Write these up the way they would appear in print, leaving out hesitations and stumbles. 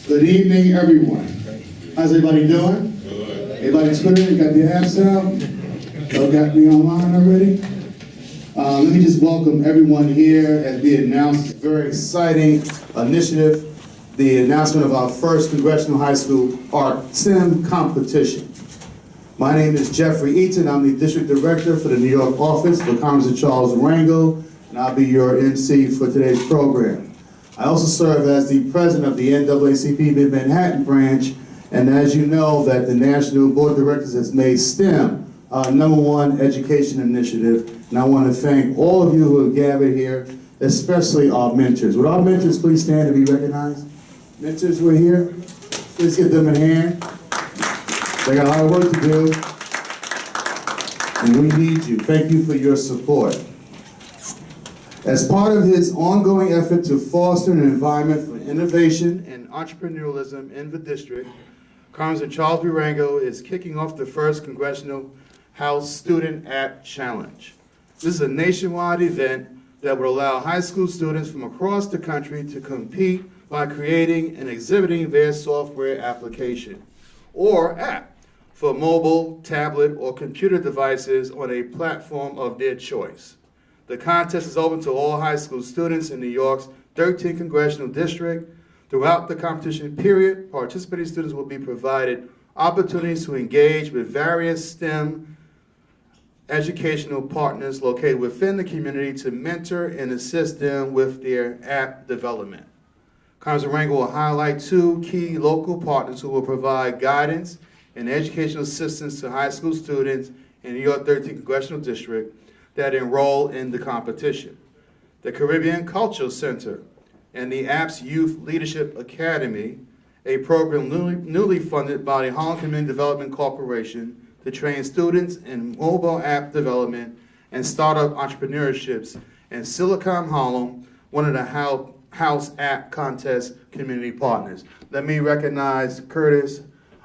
Good evening, everyone. How's everybody doing? Everybody Twitter, got the apps out? Y'all got me online already? Let me just welcome everyone here as we announce a very exciting initiative, the announcement of our first Congressional High School Art STEM competition. My name is Geoffrey Eaton. I'm the District Director for the New York office for Congressman Charles Rangel, and I'll be your MC for today's program. I also serve as the president of the NAACP Mid-Manhattan branch, and as you know, that the National Board of Directors has made STEM our #1 education initiative, and I want to thank all of you who have gathered here, especially our mentors. Would our mentors please stand to be recognized? Mentors who are here, please give them a hand. They got a lot of work to do, and we need you. Thank you for your support. As part of his ongoing effort to foster an environment for innovation and entrepreneurialism in the district, Congressman Charles B. Rangel is kicking off the first Congressional House Student App Challenge. This is a nationwide event that will allow high school students from across the country to compete by creating and exhibiting their software application or app for mobile, tablet, or computer devices on a platform of their choice. The contest is open to all high school students in New York's 13th Congressional District. Throughout the competition period, participating students will be provided opportunities to engage with various STEM educational partners located within the community to mentor and assist them with their app development. Congressman Rangel will highlight 2 key local partners who will provide guidance and educational assistance to high school students in New York 13th Congressional District that enroll in the competition: the Caribbean Cultural Center and the Apps Youth Leadership Academy, a program newly funded by the Harlem Community Development Corporation to train students in mobile app development and startup entrepreneurships in Silicon Harlem, one of the House App Contest community partners. Let me recognize Curtis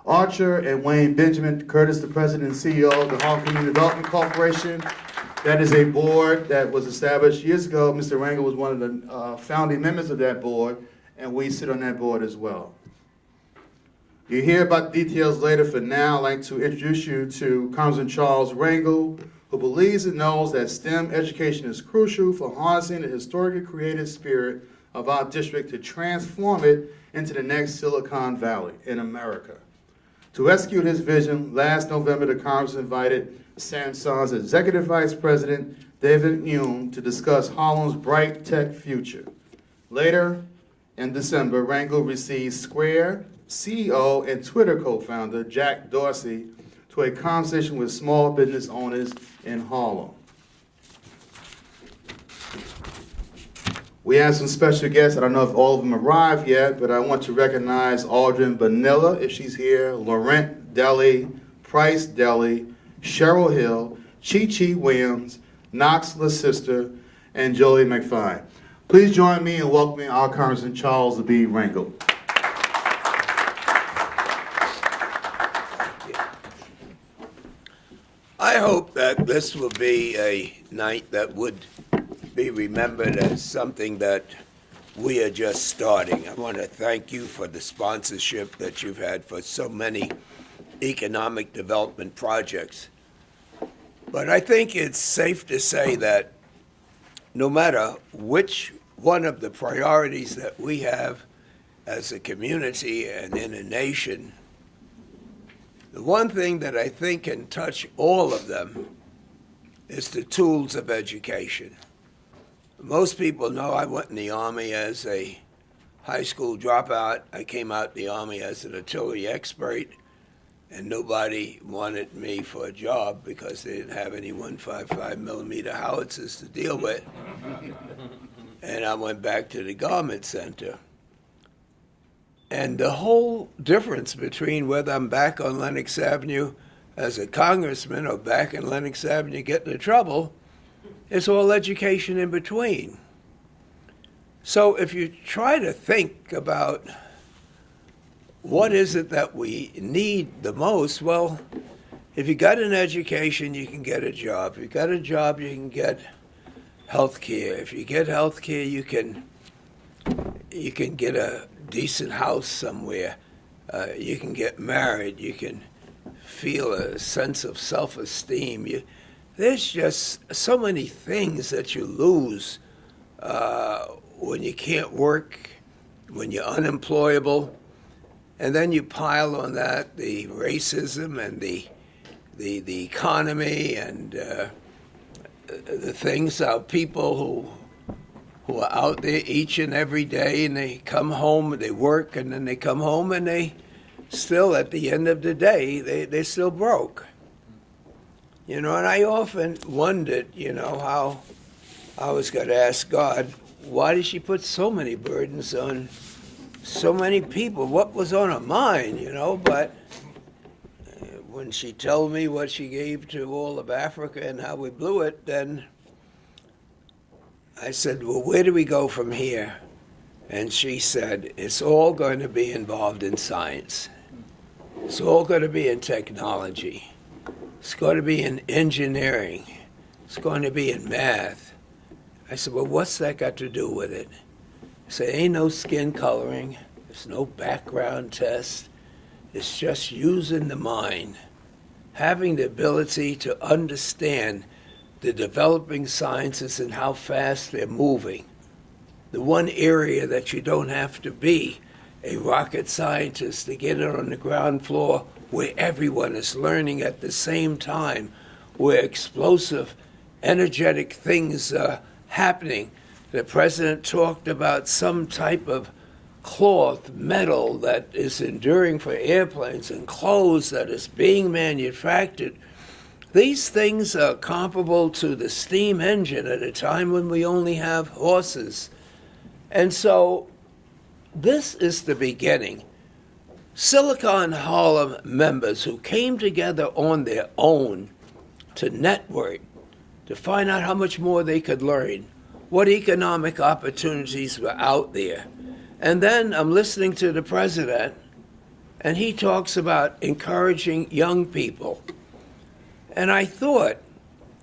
Archer and Wayne Benjamin. Curtis, the president and CEO of the Harlem Community Development Corporation. That is a board that was established years ago. Mr. Rangel was one of the founding members of that board, and we sit on that board as well. You'll hear about the details later. For now, I'd like to introduce you to Congressman Charles Rangel, who believes and knows that STEM education is crucial for harnessing the historically creative spirit of our district to transform it into the next Silicon Valley in America. To execute his vision, last November, the Congress invited Samsung's Executive Vice President, David Eaton, to discuss Harlem's bright tech future. Later in December, Rangel received Square CEO and Twitter co-founder Jack Dorsey to a conversation with small business owners in Harlem. We have some special guests. I don't know if all of them arrived yet, but I want to recognize Aldrin Vanilla, if she's here, Laurent Deli, Price Deli, Cheryl Hill, Chi Williams, Knox LaSister, and Jolie McFine. Please join me in welcoming our Congressman Charles B. Rangel. I hope that this will be a night that would be remembered as something that we are just starting. I want to thank you for the sponsorship that you've had for so many economic development projects. But I think it's safe to say that no matter which one of the priorities that we have as a community and in a nation, the one thing that I think can touch all of them is the tools of education. Most people know I went in the Army as a high school dropout. I came out the Army as an artillery expert, and nobody wanted me for a job because they didn't have any 155 millimeter howitzers to deal with. And I went back to the Garment Center. And the whole difference between whether I'm back on Lenox Avenue as a congressman or back in Lenox Avenue getting in trouble is all education in between. So if you try to think about what is it that we need the most, well, if you got an education, you can get a job. If you got a job, you can get health care. If you get health care, you can get a decent house somewhere. You can get married. You can feel a sense of self-esteem. There's just so many things that you lose when you can't work, when you're unemployable. And then you pile on that the racism and the economy and the things of people who are out there each and every day, and they come home, they work, and then they come home, and they still, at the end of the day, they're still broke. You know, and I often wondered, you know, how I was going to ask God, why did she put so many burdens on so many people? What was on her mind, you know? But when she told me what she gave to all of Africa and how we blew it, then I said, well, where do we go from here? And she said, it's all going to be involved in science. It's all going to be in technology. It's going to be in engineering. It's going to be in math. I said, well, what's that got to do with it? I said, ain't no skin coloring. There's no background test. It's just using the mind, having the ability to understand the developing sciences and how fast they're moving. The one area that you don't have to be a rocket scientist to get it on the ground floor where everyone is learning at the same time, where explosive, energetic things are happening. The president talked about some type of cloth, metal that is enduring for airplanes and clothes that is being manufactured. These things are comparable to the steam engine at a time when we only have horses. And so this is the beginning. Silicon Harlem members who came together on their own to network, to find out how much more they could learn, what economic opportunities were out there. And then I'm listening to the president, and he talks about encouraging young people. And I thought,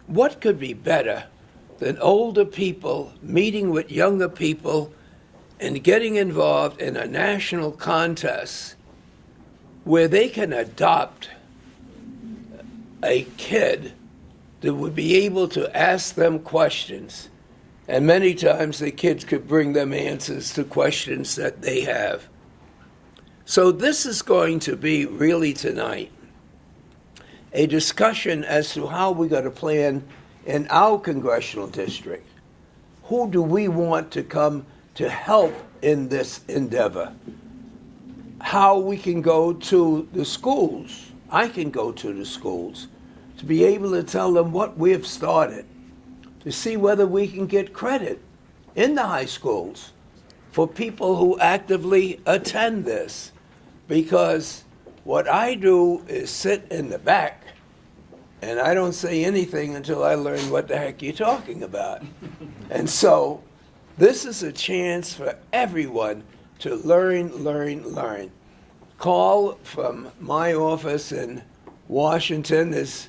what could be better than older people meeting with younger people and getting involved in a national contest where they can adopt a kid that would be able to ask them questions. And many times the kids could bring them answers to questions that they have. So this is going to be really tonight a discussion as to how we're going to plan in our congressional district. Who do we want to come to help in this endeavor? How we can go to the schools. I can go to the schools to be able to tell them what we have started, to see whether we can get credit in the high schools for people who actively attend this. Because what I do is sit in the back, and I don't say anything until I learn what the heck you're talking about. And so this is a chance for everyone to learn. Carl from my office in Washington has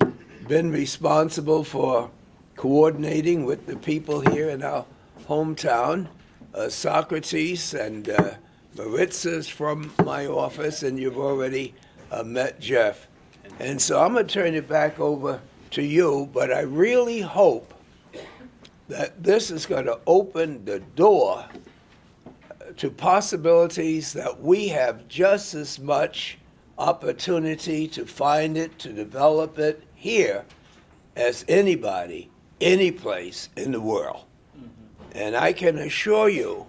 been responsible for coordinating with the people here in our hometown. Socrates and Maritza's from my office, and you've already met Jeff. And so I'm going to turn it back over to you, but I really hope that this is going to open the door to possibilities that we have just as much opportunity to find it, to develop it here as anybody, any place in the world. And I can assure you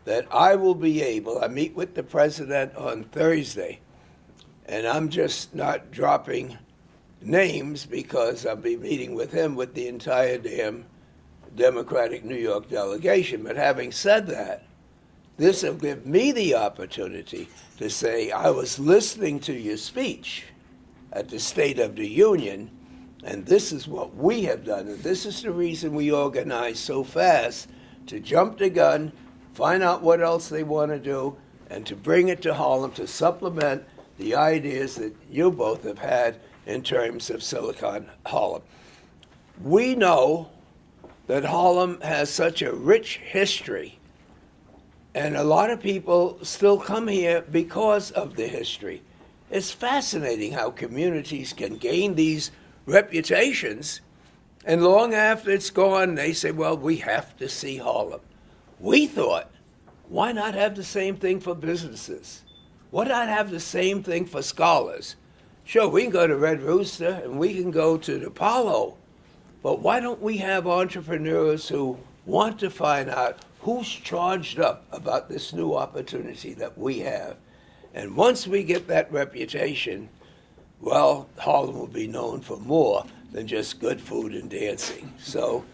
that I will be able, I meet with the president on Thursday, and I'm just not dropping names because I'll be meeting with him with the entire damn Democratic New York delegation. But having said that, this will give me the opportunity to say, I was listening to your speech at the State of the Union, and this is what we have done, and this is the reason we organized so fast to jump the gun, find out what else they want to do, and to bring it to Harlem to supplement the ideas that you both have had in terms of Silicon Harlem. We know that Harlem has such a rich history, and a lot of people still come here because of the history. It's fascinating how communities can gain these reputations, and long after it's gone, they say, well, we have to see Harlem. We thought, why not have the same thing for businesses? Why not have the same thing for scholars? Sure, we can go to Red Rooster and we can go to the Apollo, but why don't we have entrepreneurs who want to find out who's charged up about this new opportunity that we have? And once we get that reputation, well, Harlem will be known for more than just good food and dancing. So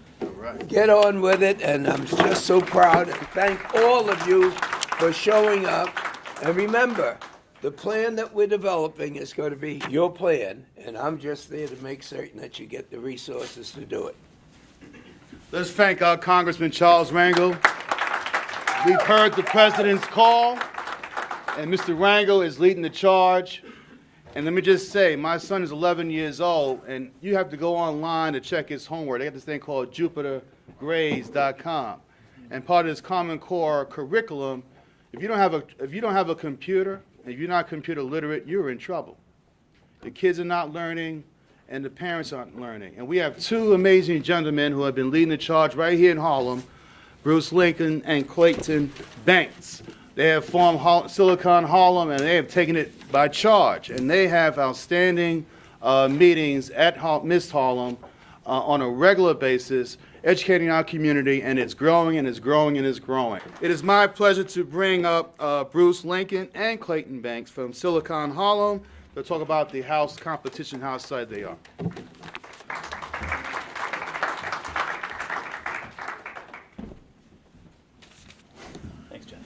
get on with it, and I'm just so proud, and thank all of you for showing up. And remember, the plan that we're developing is going to be your plan, and I'm just there to make certain that you get the resources to do it. Let's thank our Congressman Charles Rangel. We've heard the president's call, and Mr. Rangel is leading the charge. And let me just say, my son is 11 years old, and you have to go online to check his homework. They got this thing called JupiterGrades.com. And part of this Common Core curriculum, if you don't have a computer, if you're not computer literate, you're in trouble. The kids are not learning, and the parents aren't learning. And we have two amazing gentlemen who have been leading the charge right here in Harlem, Bruce Lincoln and Clayton Banks. They have formed Silicon Harlem, and they have taken it by charge. And they have outstanding meetings at Miss Harlem on a regular basis, educating our community, and it's growing and it's growing and it's growing. It is my pleasure to bring up Bruce Lincoln and Clayton Banks from Silicon Harlem to talk about the house competition, how excited they are. Thanks, Jeff.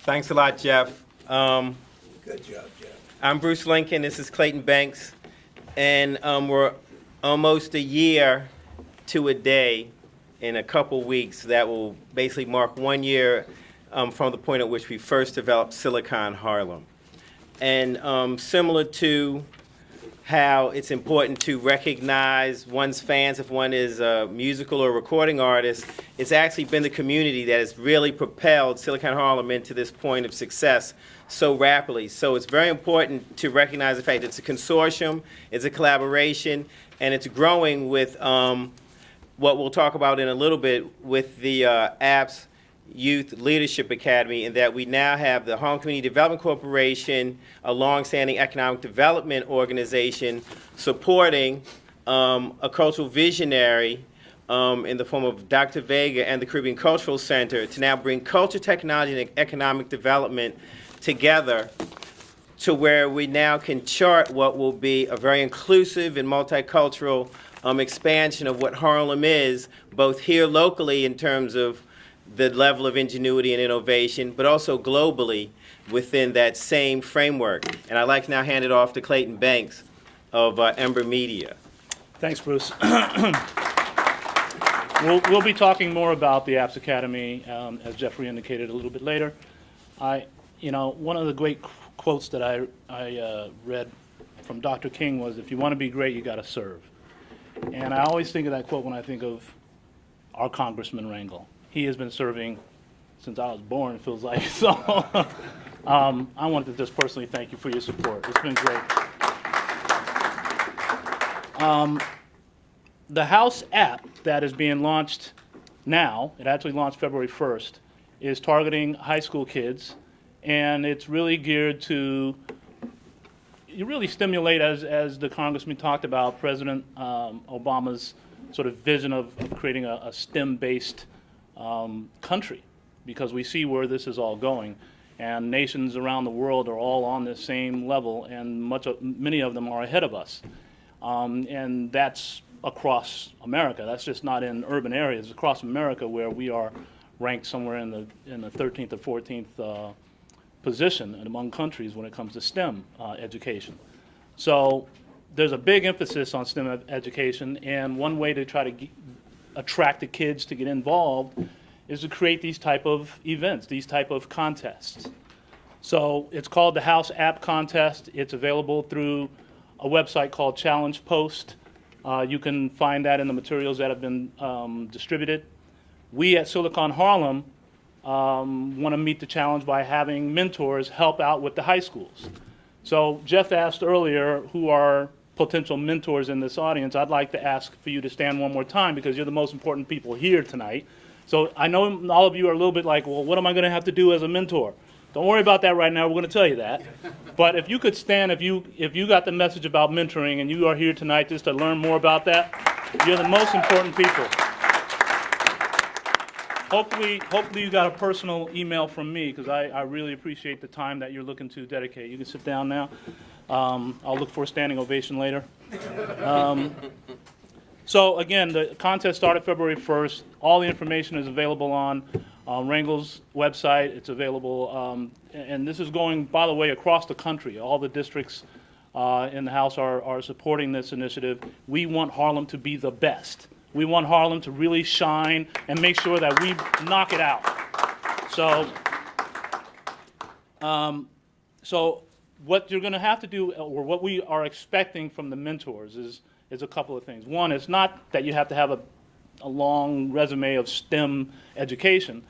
Thanks a lot, Jeff. Good job, Jeff. I'm Bruce Lincoln. This is Clayton Banks. And we're almost a year to a day in a couple weeks that will basically mark 1 year from the point at which we first developed Silicon Harlem. And similar to how it's important to recognize one's fans if one is a musical or recording artist, it's actually been the community that has really propelled Silicon Harlem into this point of success so rapidly. So it's very important to recognize the fact that it's a consortium, it's a collaboration, and it's growing with what we'll talk about in a little bit with the APPS Youth Leadership Academy, in that we now have the Harlem Community Development Corporation, a longstanding economic development organization, supporting a cultural visionary in the form of Dr. Vega and the Caribbean Cultural Center to now bring culture, technology, and economic development together to where we now can chart what will be a very inclusive and multicultural expansion of what Harlem is, both here locally in terms of the level of ingenuity and innovation, but also globally within that same framework. And I'd like to now hand it off to Clayton Banks of Ember Media. Thanks, Bruce. We'll be talking more about the APPS Academy, as Geoffrey indicated a little bit later. One of the great quotes that I read from Dr. King was, if you want to be great, you got to serve. And I always think of that quote when I think of our Congressman Rangel. He has been serving since I was born, it feels like. So I wanted to just personally thank you for your support. It's been great. The House app that is being launched now, it actually launched February 1st, is targeting high school kids, and it's really geared to really stimulate, as the Congressman talked about, President Obama's sort of vision of creating a STEM-based country, because we see where this is all going, and nations around the world are all on the same level, and many of them are ahead of us, and that's across America. That's just not in urban areas. Across America, where we are ranked somewhere in the 13th or 14th position among countries when it comes to STEM education. So there's a big emphasis on STEM education, and one way to try to attract the kids to get involved is to create these type of events, these type of contests. So it's called the House App Contest. It's available through a website called Challenge Post. You can find that in the materials that have been distributed. We at Silicon Harlem want to meet the challenge by having mentors help out with the high schools. So Jeff asked earlier who are potential mentors in this audience. I'd like to ask for you to stand one more time because you're the most important people here tonight. So I know all of you are a little bit like, well, what am I going to have to do as a mentor? Don't worry about that right now. We're going to tell you that. But if you could stand, if you got the message about mentoring and you are here tonight just to learn more about that, you're the most important people. Hopefully you got a personal email from me because I really appreciate the time that you're looking to dedicate. You can sit down now. I'll look for a standing ovation later. So again, the contest started February 1st. All the information is available on Rangel's website. It's available, and this is going, by the way, across the country. All the districts in the House are supporting this initiative. We want Harlem to be the best. We want Harlem to really shine and make sure that we knock it out. So what you're going to have to do, or what we are expecting from the mentors, is a couple of things. One, it's not that you have to have a long resume of STEM education.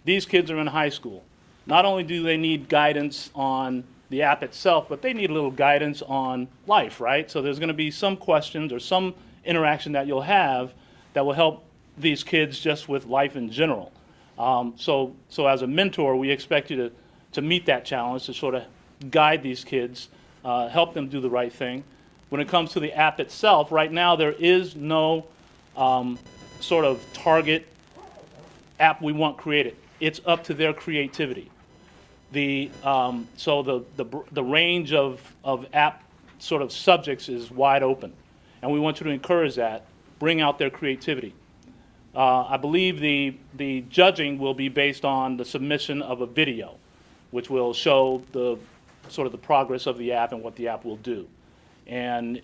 These kids are in high school. Not only do they need guidance on the app itself, but they need a little guidance on life, right? So there's going to be some questions or some interaction that you'll have that will help these kids just with life in general. So as a mentor, we expect you to meet that challenge, to sort of guide these kids, help them do the right thing. When it comes to the app itself, right now there is no sort of target app we want created. It's up to their creativity. So the range of app sort of subjects is wide open, and we want you to encourage that, bring out their creativity. I believe the judging will be based on the submission of a video, which will show the sort of the progress of the app and what the app will do. And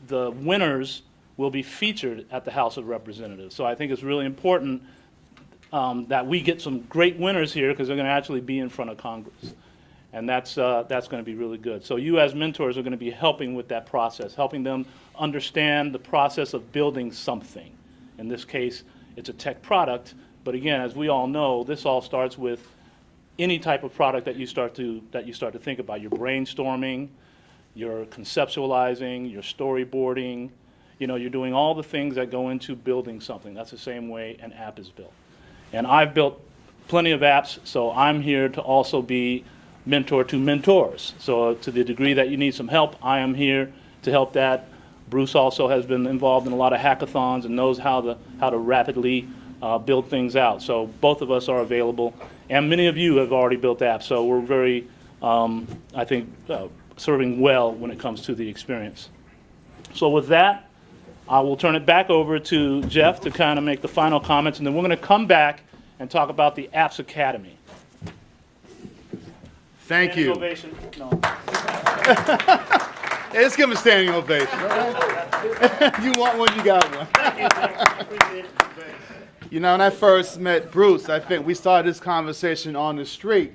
the winners will be featured at the House of Representatives. So I think it's really important that we get some great winners here because they're going to actually be in front of Congress. And that's going to be really good. So you as mentors are going to be helping with that process, helping them understand the process of building something. In this case, it's a tech product. But again, as we all know, this all starts with any type of product that you start to think about. You're brainstorming, you're conceptualizing, you're storyboarding. You're doing all the things that go into building something. That's the same way an app is built. And I've built plenty of apps, so I'm here to also be mentor to mentors. So to the degree that you need some help, I am here to help that. Bruce also has been involved in a lot of hackathons and knows how to rapidly build things out. So both of us are available, and many of you have already built apps. So we're very, I think, serving well when it comes to the experience. So with that, I will turn it back over to Jeff to kind of make the final comments, and then we're going to come back and talk about the Apps Academy. Thank you. Ovation. No. Hey, let's give him a standing ovation. You want one, you got one. Appreciate it. When I first met Bruce, I think we started this conversation on the street,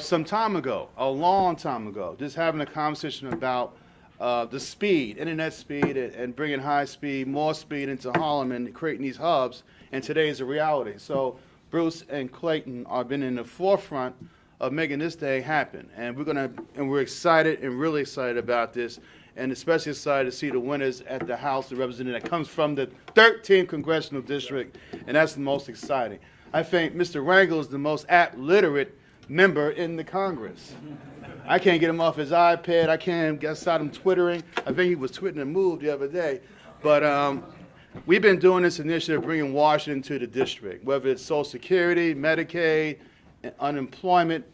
some time ago, a long time ago, just having a conversation about the speed, internet speed, and bringing high speed, more speed into Harlem and creating these hubs, and today is a reality. So Bruce and Clayton have been in the forefront of making this day happen, and we're excited and really excited about this, and especially excited to see the winners at the House of Representatives that comes from the 13th Congressional District, and that's the most exciting. I think Mr. Rangel is the most app-literate member in the Congress. I can't get him off his iPad. I can't get outside him twittering. I think he was twitting a move the other day. But we've been doing this initiative, bringing Washington to the district, whether it's Social Security, Medicaid, unemployment,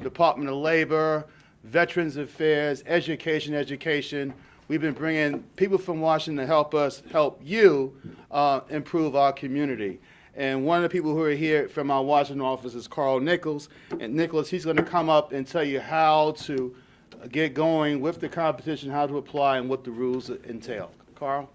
Department of Labor, Veterans Affairs, education. We've been bringing people from Washington to help you improve our community. And one of the people who are here from our Washington office is Carl Nichols. And Nichols, he's going to come up and tell you how to get going with the competition, how to apply, and what the rules entail. Carl?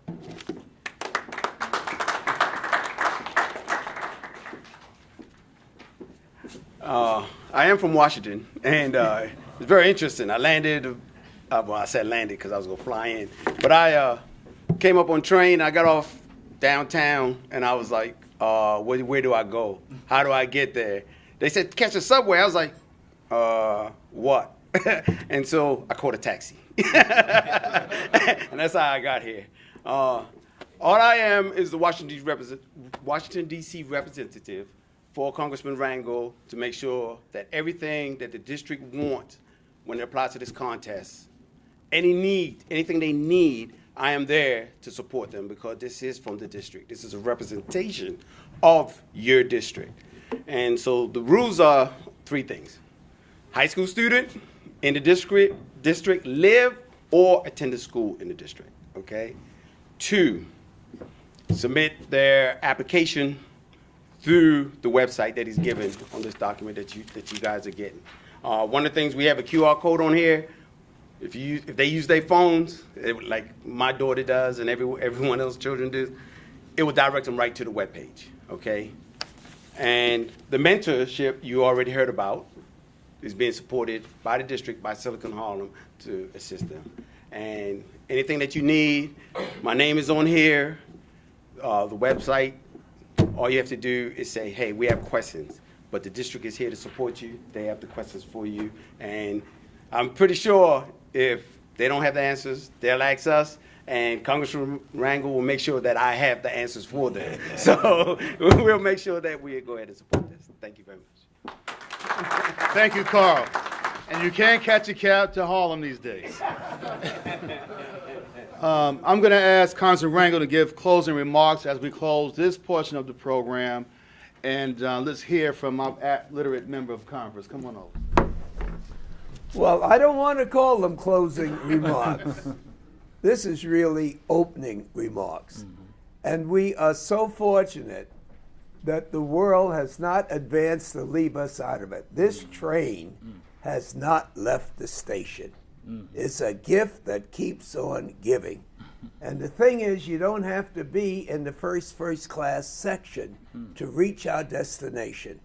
I am from Washington, and it's very interesting. I landed well, I said landed because I was going to fly in. But I came up on train. I got off downtown, and I was like, where do I go? How do I get there? They said, catch a subway. I was like, what? And so I caught a taxi. And that's how I got here. All I am is the Washington, D.C. representative for Congressman Rangel to make sure that everything that the district wants when they apply to this contest, anything they need, I am there to support them because this is from the district. This is a representation of your district. And so the rules are 3 things. High school student in the district live or attend the school in the district, okay? 2, submit their application through the website that is given on this document that you guys are getting. One of the things, we have a QR code on here. If they use their phones, like my daughter does and everyone else's children do, it will direct them right to the webpage, okay? And the mentorship you already heard about is being supported by the district, by Silicon Harlem, to assist them. And anything that you need, my name is on here, the website. All you have to do is say, hey, we have questions, but the district is here to support you. They have the questions for you. And I'm pretty sure if they don't have the answers, they'll ask us, and Congressman Rangel will make sure that I have the answers for them. So we'll make sure that we go ahead and support this. Thank you very much. Thank you, Carl. And you can't catch a cab to Harlem these days. I'm going to ask Congressman Rangel to give closing remarks as we close this portion of the program. And let's hear from our literate member of Congress. Come on over. Well, I don't want to call them closing remarks. This is really opening remarks. And we are so fortunate that the world has not advanced to leave us out of it. This train has not left the station. It's a gift that keeps on giving. And the thing is, you don't have to be in the first class section to reach our destination.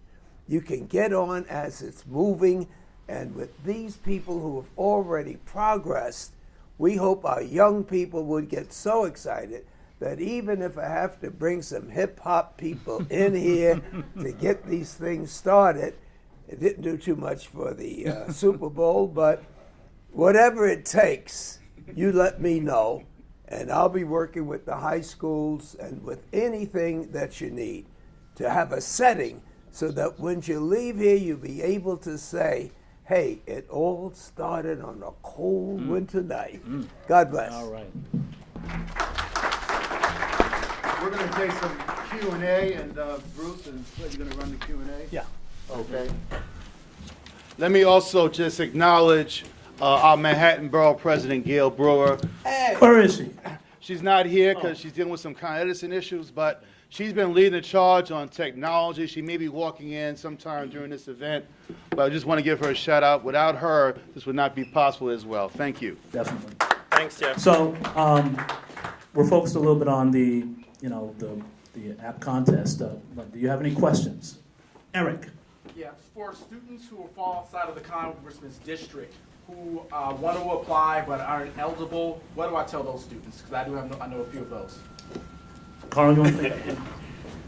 You can get on as it's moving, and with these people who have already progressed, we hope our young people would get so excited that even if I have to bring some hip-hop people in here to get these things started, it didn't do too much for the Super Bowl, but whatever it takes, you let me know, and I'll be working with the high schools and with anything that you need to have a setting so that when you leave here, you'll be able to say, hey, it all started on a cold winter night. God bless. All right. We're going to take some Q&A, and Bruce and Fred, you're going to run the Q&A? Yeah. Okay. Let me also just acknowledge our Manhattan Borough President, Gail Brewer. Where is she? She's not here because she's dealing with some Con Edison issues, but she's been leading the charge on technology. She may be walking in sometime during this event, but I just want to give her a shout out. Without her, this would not be possible as well. Thank you. Definitely. Thanks, Jeff. So we're focused a little bit on the app contest. But do you have any questions? Eric. Yeah, for students who fall outside of the congressman's district who want to apply but aren't eligible, what do I tell those students? Because I know a few of those. Carl, you want to take it?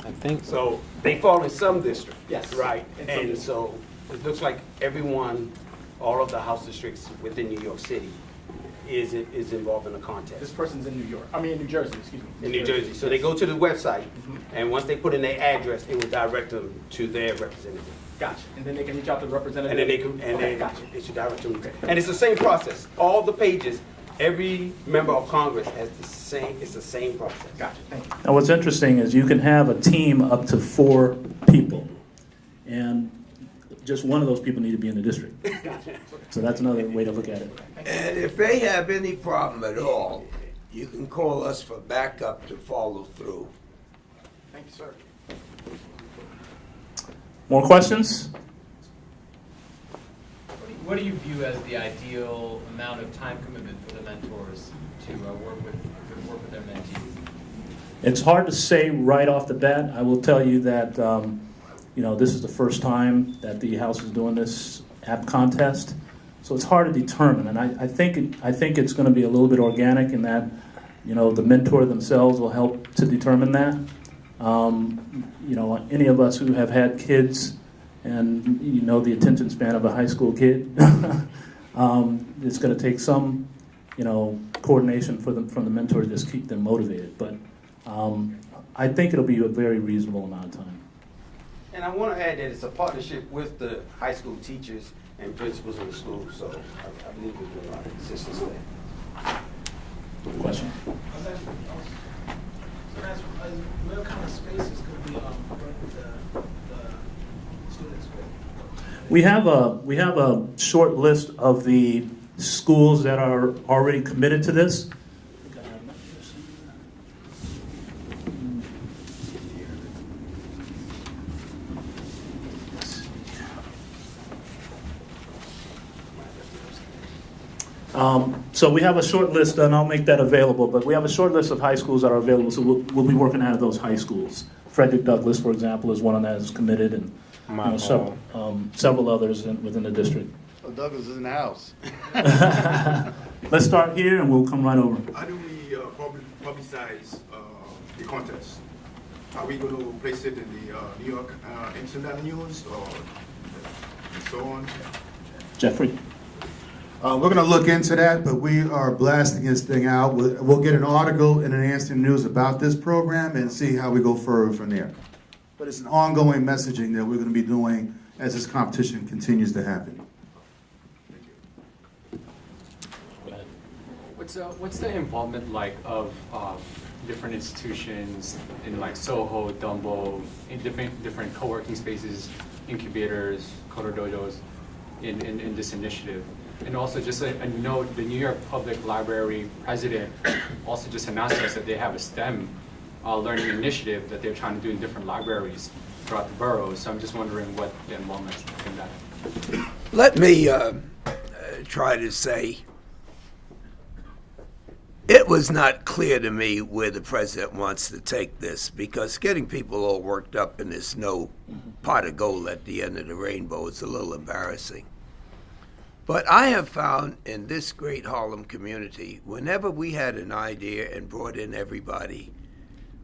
I think so. They fall in some districts. Yes. Right. In some And so it looks like everyone, all of the House districts within New York City is involved in the This contest. person's in New Jersey, excuse me. In New Jersey. So they go to the website, and once they put in their address, it will direct them to their representative. Gotcha. And then they can reach out to the representative. And then they can, and Okay, then gotcha. it should direct them. And it's the same process. All the pages, every member of Congress has the same, it's the same process. Gotcha, thank you. Now, what's interesting is you can have a team up to 4 people, and just one of those people need to be in the district. So that's another way to look at it. And if they have any problem at all, you can call us for backup to follow through. Thank you, sir. More questions? What do you view as the ideal amount of time commitment for the mentors to work with their mentees? It's hard to say right off the bat. I will tell you that this is the first time that the House is doing this app contest. So it's hard to determine, and I think it's going to be a little bit organic in that, the mentor themselves will help to determine that. Any of us who have had kids and the attention span of a high school kid, it's going to take some, coordination from the mentor to just keep them motivated. But I think it'll be a very reasonable amount of time. And I want to add that it's a partnership with the high school teachers and principals in the school, so I believe there'll be a lot of assistance there. Question? What kind of space is going to be the students with? We have a short list of the schools that are already committed to this. So we have a short list, and I'll make that available, but we have a short list of high schools that are available, so we'll be working out of those high schools. Frederick Douglass, for example, is one that is committed, and several others within the district. Oh, Douglas is in the house. Let's start here, and we'll come right over. How do we publicize the contest? Are we going to place it in the New York Internet News or so on? Geoffrey? We're going to look into that, but we are blasting this thing out. We'll get an article in an Answer News about this program and see how we go further from there. But it's an ongoing messaging that we're going to be doing as this competition continues to happen. What's the involvement like of different institutions in like Soho, Dumbo, in different co-working spaces, incubators, Coder Dojos in this initiative? And also just a note, the New York Public Library president also just announced to us that they have a STEM learning initiative that they're trying to do in different libraries throughout the boroughs. So I'm just wondering what the involvement in that. Let me try to say, it was not clear to me where the president wants to take this, because getting people all worked up and there's no pot of gold at the end of the rainbow is a little embarrassing. But I have found in this great Harlem community, whenever we had an idea and brought in everybody,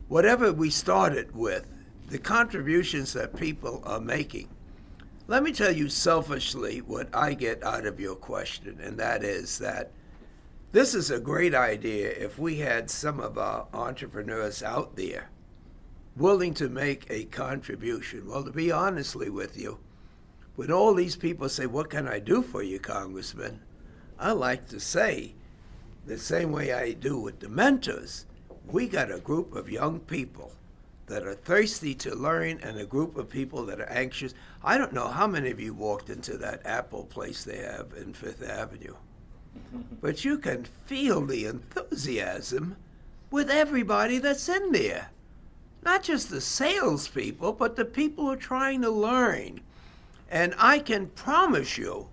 whatever we started with, the contributions that people are making. Let me tell you selfishly what I get out of your question, and that is that this is a great idea if we had some of our entrepreneurs out there willing to make a contribution. Well, to be honestly with you, when all these people say, "What can I do for you, Congressman?" I like to say, the same way I do with the mentors, we got a group of young people that are thirsty to learn and a group of people that are anxious. I don't know how many of you walked into that Apple place they have in Fifth Avenue, but you can feel the enthusiasm with everybody that's in there. Not just the salespeople, but the people who are trying to learn. And I can promise you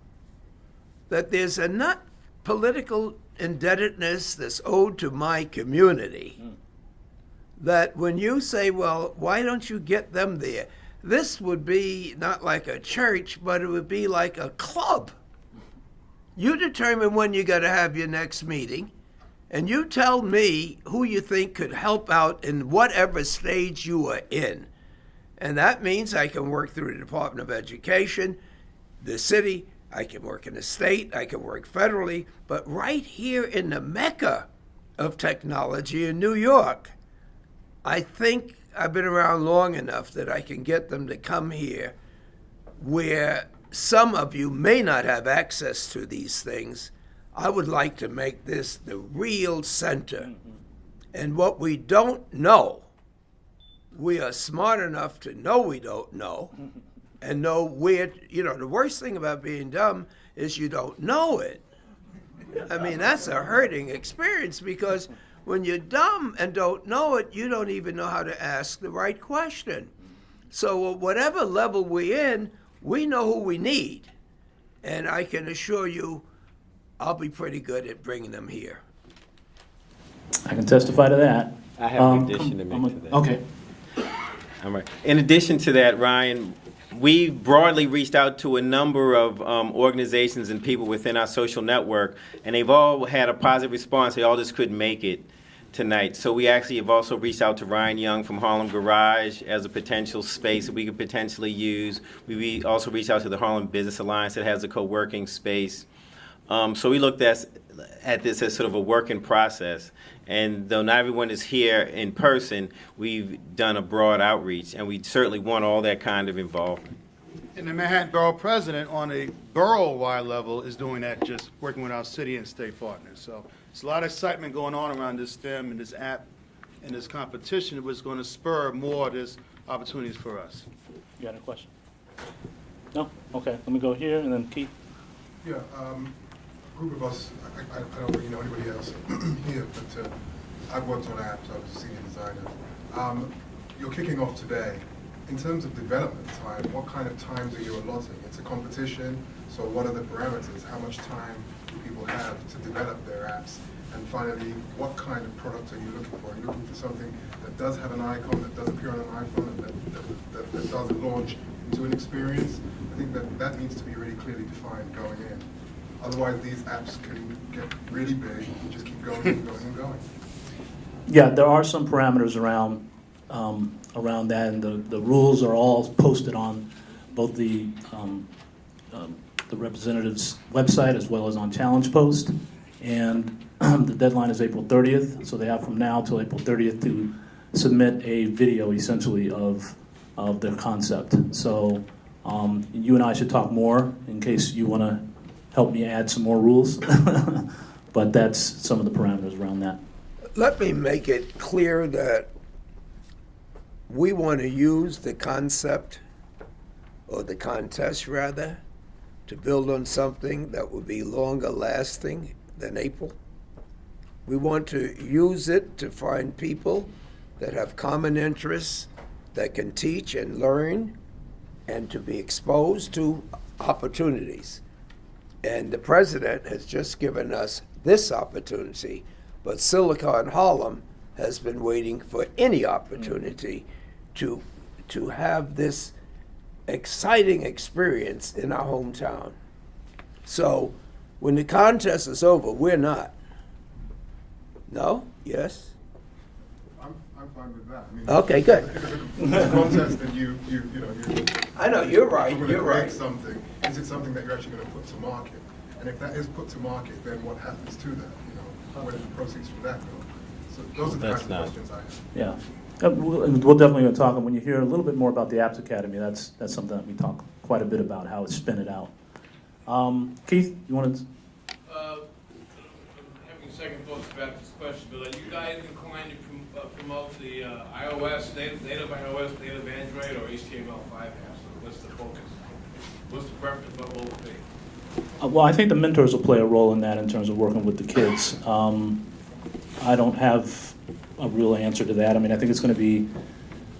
that there's enough political indebtedness that's owed to my community that when you say, well, why don't you get them there? This would be not like a church, but it would be like a club. You determine when you got to have your next meeting, and you tell me who you think could help out in whatever stage you are in. And that means I can work through the Department of Education, the city, I can work in the state, I can work federally, but right here in the mecca of technology in New York, I think I've been around long enough that I can get them to come here where some of you may not have access to these things. I would like to make this the real center. And what we don't know, we are smart enough to know we don't know and know where, the worst thing about being dumb is you don't know it. I mean, that's a hurting experience because when you're dumb and don't know it, you don't even know how to ask the right question. So whatever level we're in, we know who we need. And I can assure you, I'll be pretty good at bringing them here. I can testify to that. I have an addition to make to that. Okay. All right. In addition to that, Ryan, we broadly reached out to a number of organizations and people within our social network, and they've all had a positive response. They all just couldn't make it tonight. So we actually have also reached out to Ryan Young from Harlem Garage as a potential space that we could potentially use. We also reached out to the Harlem Business Alliance that has a co-working space. So we looked at this as sort of a working process. And though not everyone is here in person, we've done a broad outreach, and we certainly want all that kind of involvement. And the Manhattan Borough President on a borough-wide level is doing that, just working with our city and state partners. So there's a lot of excitement going on around this STEM and this app and this competition, which is going to spur more of this opportunities for us. You got a question? No? Okay, let me go here, and then Keith. Yeah, a group of us, I don't really know anybody else here, but I've worked on apps, I was a senior designer. You're kicking off today. In terms of development time, what kind of times are you allotting? It's a competition, so what are the parameters? How much time do people have to develop their apps? And finally, what kind of product are you looking for? Are you looking for something that does have an icon, that does appear on an iPhone, and that does launch into an experience? I think that needs to be really clearly defined going in. Otherwise, these apps can get really big and just keep going and going and going. Yeah, there are some parameters around that, and the rules are all posted on both the Representative's website as well as on Challenge Post. And the deadline is April 30th, so they have from now till April 30th to submit a video, essentially, of their concept. So you and I should talk more in case you want to help me add some more rules. But that's some of the parameters around that. Let me make it clear that we want to use the concept, or the contest rather, to build on something that will be longer lasting than April. We want to use it to find people that have common interests, that can teach and learn, and to be exposed to opportunities. And the president has just given us this opportunity, but Silicon Harlem has been waiting for any opportunity to have this exciting experience in our hometown. So when the contest is over, we're not. No? Yes? I'm fine with that. I mean, Okay, good. It's a contest and you I know, you're right, we're you're gonna create right. something. Is it something that you're actually going to put to market? And if that is put to market, then what happens to that? Where do the proceeds from that go? So those are the kinds of questions I have. Yeah. We'll definitely talk, and when you hear a little bit more about the Apps Academy, that's something that we talk quite a bit about, how it's spin it out. Keith, you want to? I'm having second thoughts about this question, but are you guys inclined to promote the iOS, native iOS, native Android, or HTML5 apps? What's the focus? What's the preference? What will it be? Well, I think the mentors will play a role in that in terms of working with the kids. I don't have a real answer to that. I mean, I think it's going to be,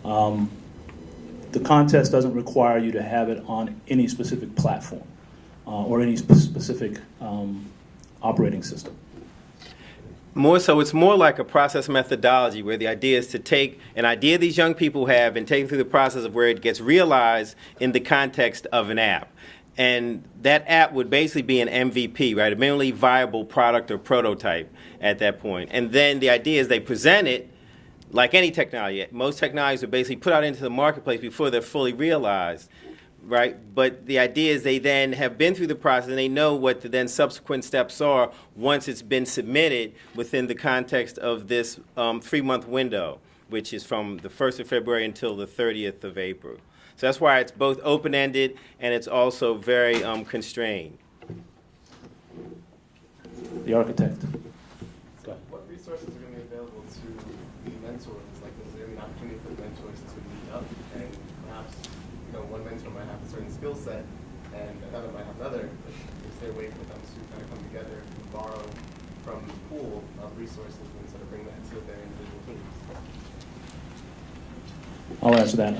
the contest doesn't require you to have it on any specific platform or any specific operating system. More so, it's more like a process methodology where the idea is to take an idea these young people have and take it through the process of where it gets realized in the context of an app. And that app would basically be an MVP, right? A minimally viable product or prototype at that point. And then the idea is they present it like any technology. Most technologies are basically put out into the marketplace before they're fully realized, right? But the idea is they then have been through the process and they know what the then subsequent steps are once it's been submitted within the context of this 3-month window, which is from the 1st of February until the 30th of April. So that's why it's both open-ended and it's also very constrained. The architect. What resources are going to be available to the mentors? Like, is there an opportunity for the mentors to meet up and perhaps, one mentor might have a certain skill set and another might have another, but is there a way for them to kind of come together and borrow from the pool of resources and sort of bring that to their individual teams? I'll answer that.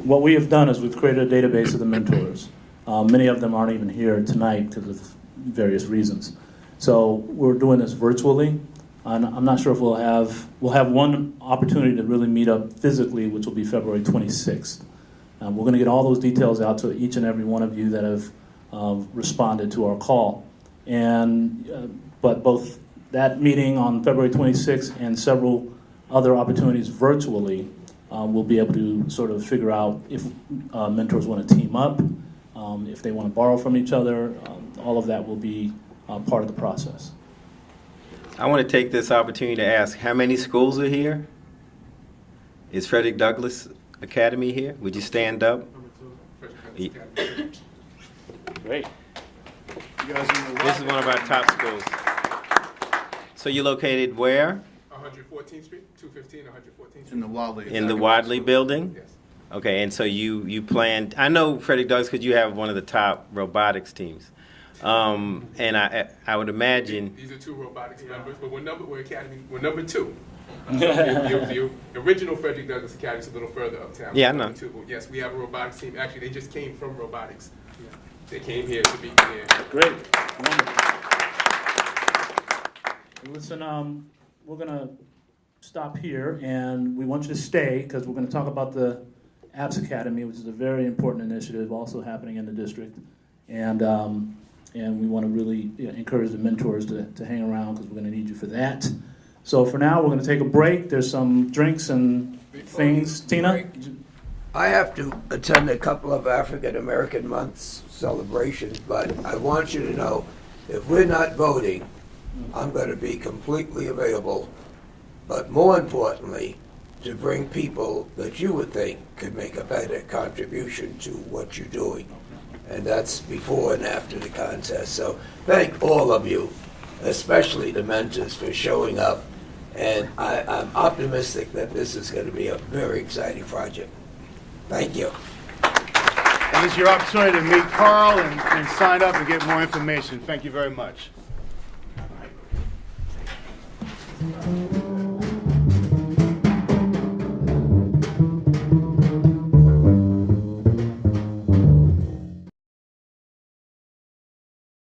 What we have done is we've created a database of the mentors. Many of them aren't even here tonight because of various reasons. So we're doing this virtually. And I'm not sure if we'll have one opportunity to really meet up physically, which will be February 26th. We're going to get all those details out to each and every one of you that have responded to our call. But both that meeting on February 26th and several other opportunities virtually, we'll be able to sort of figure out if mentors want to team up, if they want to borrow from each other. All of that will be part of the process. I want to take this opportunity to ask, how many schools are here? Is Frederick Douglass Academy here? Would you stand up? Great. This is one of our top schools. So you're located where? 114th Street, 215, 114th Street. In the Wadley. In the Wadley building? Yes. Okay, and so you plan, I know Frederick Douglass because you have one of the top robotics teams. And I would imagine. These are two robotics members, but we're number two. The original Frederick Douglass Academy is a little further uptown. Yeah, I know. Yes, we have a robotics team. Actually, they just came from robotics. They came here to be here. Great. Wonderful. Listen, we're going to stop here, and we want you to stay because we're going to talk about the Apps Academy, which is a very important initiative also happening in the district. And we want to really encourage the mentors to hang around because we're going to need you for that. So for now, we're going to take a break. There's some drinks and things. Tina? I have to attend a couple of African American months celebrations, but I want you to know, if we're not voting, I'm going to be completely available, but more importantly, to bring people that you would think could make a better contribution to what you're doing. And that's before and after the contest. So thank all of you, especially the mentors, for showing up. And I'm optimistic that this is going to be a very exciting project. Thank you. And it's your opportunity to meet Carl and sign up and get more information. Thank you very much.